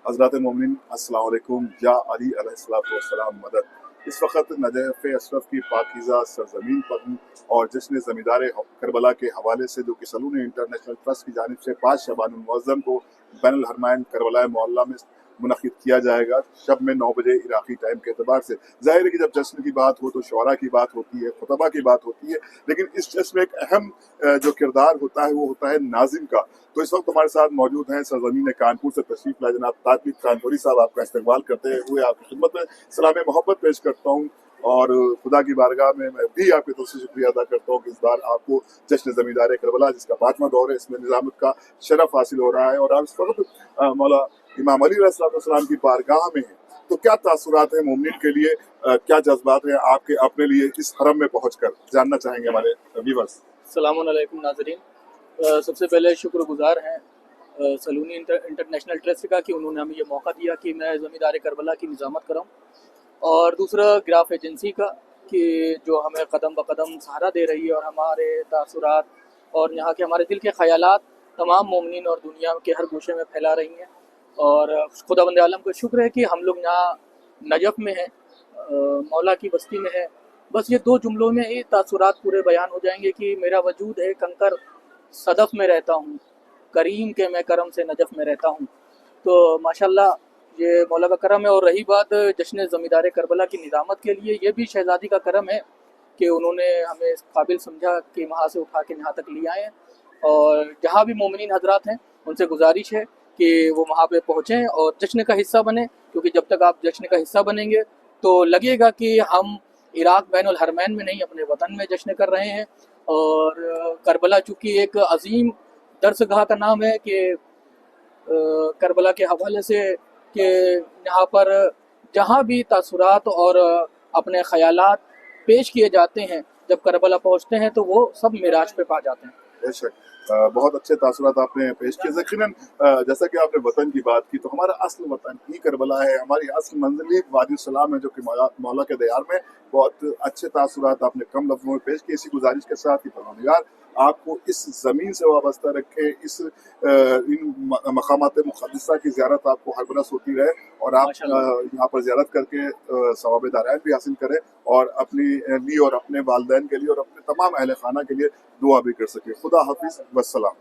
حضرات مومنین السلام علیکم، یا علی علیہ السلام مدد۔ اس وقت نجف اشرف کی پاکیزہ سرزمین پر ہوں اور جشن زمیندار کربلا کے حوالے سے جو کہ سلون انٹرنیشنل ٹرسٹ کی جانب سے 5 شعبان المعظم کو بین الحرمین کربلا معلیٰ میں منعقد کیا جائے گا شب میں 9 بجے عراقی ٹائم کے اعتبار سے۔ ظاہر ہے کہ جب جشن کی بات ہو تو شعراء کی بات ہوتی ہے، خطبہ کی بات ہوتی ہے، لیکن اس جشن میں ایک اہم جو کردار ہوتا ہے وہ ہوتا ہے ناظم کا۔ تو اس وقت ہمارے ساتھ موجود ہیں سرزمین کانپور سے تشریف لائے جناب طارق کانپوری صاحب، آپ کا استقبال کرتے ہوئے آپ کی خدمت میں سلام محبت پیش کرتا ہوں، اور خدا کی بارگاہ میں بھی آپ کی طرف سے شکریہ ادا کرتا ہوں کہ اس بار آپ کو جشن زمیندار کربلا جس کا 5واں دور ہے اس میں نظامت کا شرف حاصل ہو رہا ہے، اور آپ اس وقت مولا امام علی علیہ السلام کی بارگاہ میں ہیں۔ تو کیا تاثرات ہیں مومنین کے لیے، کیا جذبات ہیں آپ کے اپنے لیے اس حرم میں پہنچ کر، جاننا چاہیں گے ہمارے ویورز۔ السلام علیکم ناظرین، سب سے پہلے شکر گزار ہیں سلونی انٹرنیشنل ٹرسٹ کا کہ انہوں نے ہمیں یہ موقع دیا کہ میں زمیندار کربلا کی نظامت کراؤں، اور دوسرا گراف ایجنسی کا کہ جو ہمیں قدم بقدم سہارا دے رہی ہے اور ہمارے تاثرات اور یہاں کے ہمارے دل کے خیالات تمام مومنین اور دنیا کے ہر گوشے میں پھیلا رہی ہیں۔ اور خداوند عالم کا شکر ہے کہ ہم لوگ یہاں نجف میں ہیں، مولا کی بستی میں ہے۔ بس یہ 2 جملوں میں ہی تاثرات پورے بیان ہو جائیں گے کہ میرا وجود ہے کنکر صدف میں رہتا ہوں، کریم کے میں کرم سے نجف میں رہتا ہوں۔ تو ماشاءاللہ یہ مولا کا کرم ہے۔ اور رہی بات جشن زمیندار کربلا کی نظامت کے لیے، یہ بھی شہزادی کا کرم ہے کہ انہوں نے ہمیں اس قابل سمجھا کہ وہاں سے اٹھا کے یہاں تک لے آئے ہیں، اور جہاں بھی مومنین حضرات ہیں ان سے گزارش ہے کہ وہ وہاں پہ پہنچیں اور جشن کا حصہ بنیں، کیونکہ جب تک آپ جشن کا حصہ بنیں گے تو لگے گا کہ ہم عراق بین الحرمین میں نہیں اپنے وطن میں جشن کر رہے ہیں۔ اور کربلا چونکہ ایک عظیم درسگاہ کا نام ہے کہ کربلا کے حوالے سے کہ یہاں پر جہاں بھی تاثرات اور اپنے خیالات پیش کیے جاتے ہیں، جب کربلا پہنچتے ہیں تو وہ سب معراج پہ پا جاتے ہیں۔ بے شک بہت اچھے تاثرات آپ نے پیش کیے۔ یقیناً جیسا کہ آپ نے وطن کی بات کی، تو ہمارا اصل وطن ہی کربلا ہے، ہماری اصل منزل ہی وادی السلام ہے، جو کہ مولا کے دیار میں بہت اچھے تاثرات آپ نے کم لفظوں میں پیش کیے۔ اسی گزارش کے ساتھ کہ پروردگار آپ کو اس زمین سے وابستہ رکھے، ان مقامات مقدسہ کی زیارت آپ کو ہر برس ہوتی رہے، اور آپ یہاں پر زیارت کر کے ثواب دارائن بھی حاصل کریں، اور اپنی لیے اور اپنے والدین کے لیے اور اپنے تمام اہل خانہ کے لیے دعا بھی کر سکے۔ خدا حافظ، والسلام۔